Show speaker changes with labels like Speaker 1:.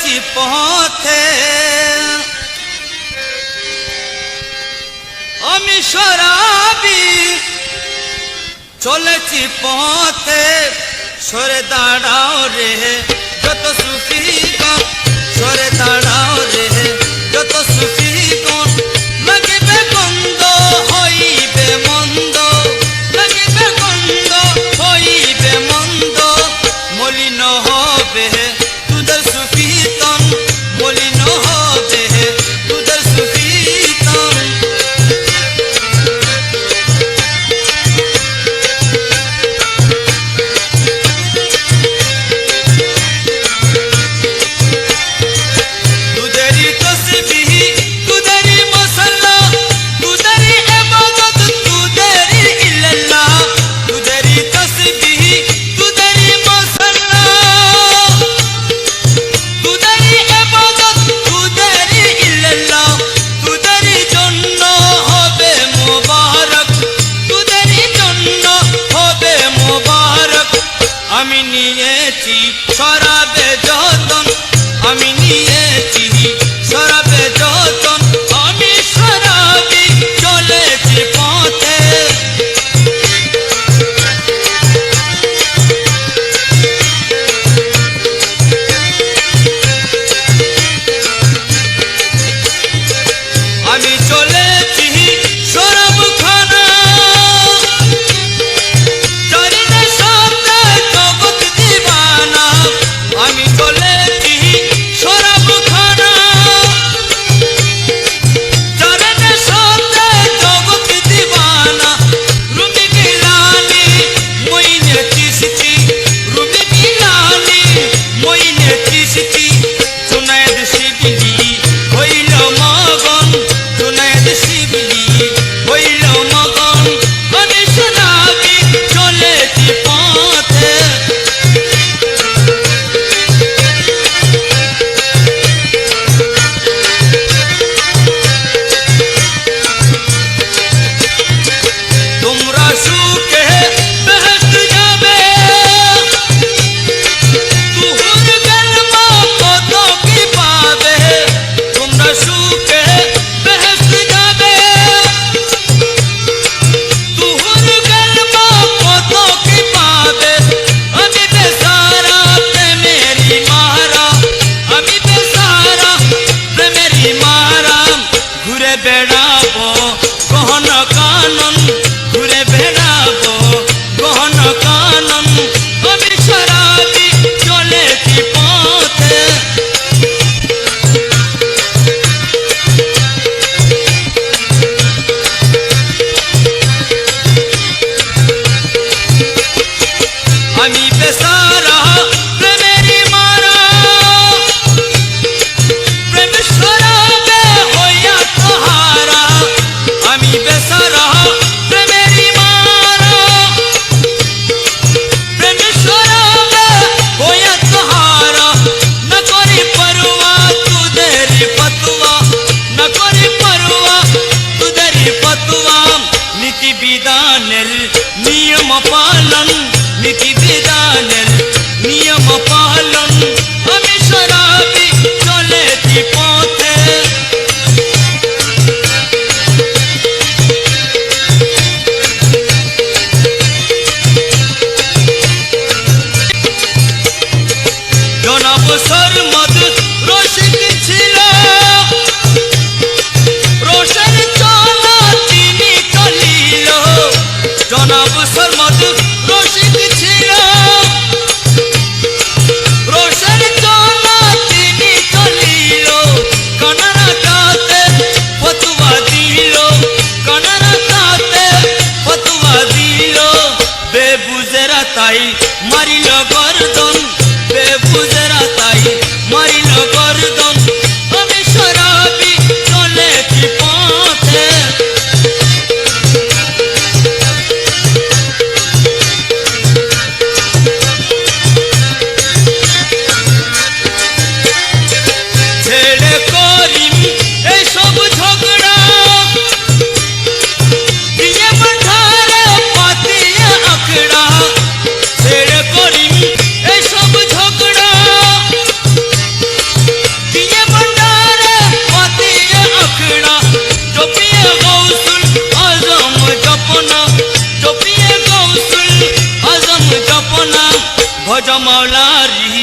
Speaker 1: চলেছি পথে আমি শরাবি চলেছি পথে সরে দাঁড়াও রে যত সুফি গণ সরে দাঁড়াও রে যত সুফি গণ লাগিবে গন্ধ হইবে মন্দ লাগিবে গন্ধ হইবে মন্দ মলিন হবে তুদের সুফি তন মলিন হবে তুদের সুফি তন আমি নিয়েছি শরাবে যতন আমি নিয়েছি শরাবে যতন আমি শরাবি চলেছি পথে আমি চলেছি শরাবখানা আমি চলেছি শরাবখানা চরণে সতে জগৎ দিবানা রুমি গিলানি মইনে চিশতি রুমি গিলানি মইনে চিশতি সুনায়েদ শিবলি হইল মগন সুনায়েদ শিবলি হইল মগন আমি শরাবি চলেছি পথে বেড়াবো গহন কানন ঘুরে বেড়াবো গহন কানন আমি শরাবি চলেছি পথে আমি বেসারা প্রেমেরি মারা প্রেম শরাবে হইয়া তোহারা আমি বেসারা প্রেমেরি মারা প্রেম শরাবে হইয়া তোহারা না করি পরোয়া তুদেরি ফতোয়া না করি পরোয়া তুদেরি ফতোয়া নীতি বিধানের নিয়ম পালন নীতি বিধানের নিয়ম পালন আমি শরাবি চলেছি পথে জনাব সরমদ রশিদ ছিল রোশন চলা তিনি চলিল জনাব সরমদ রশিদ ছিল রোশন চলা তিনি চলিল কনরা কাতে ফতোয়া দিল কনরা কাতে ফতোয়া দিল বেবুজরা তাই মারিল গর্দন বেবুজরা তাই মারিল গর্দন আমি শরাবি চলেছি পথে ছেড়ে করিম এইসব ঝগড়া দিয়ে মাঠারে পাতিয়া আখড়া ছেড়ে করিম এইসব ঝগড়া মাওলারি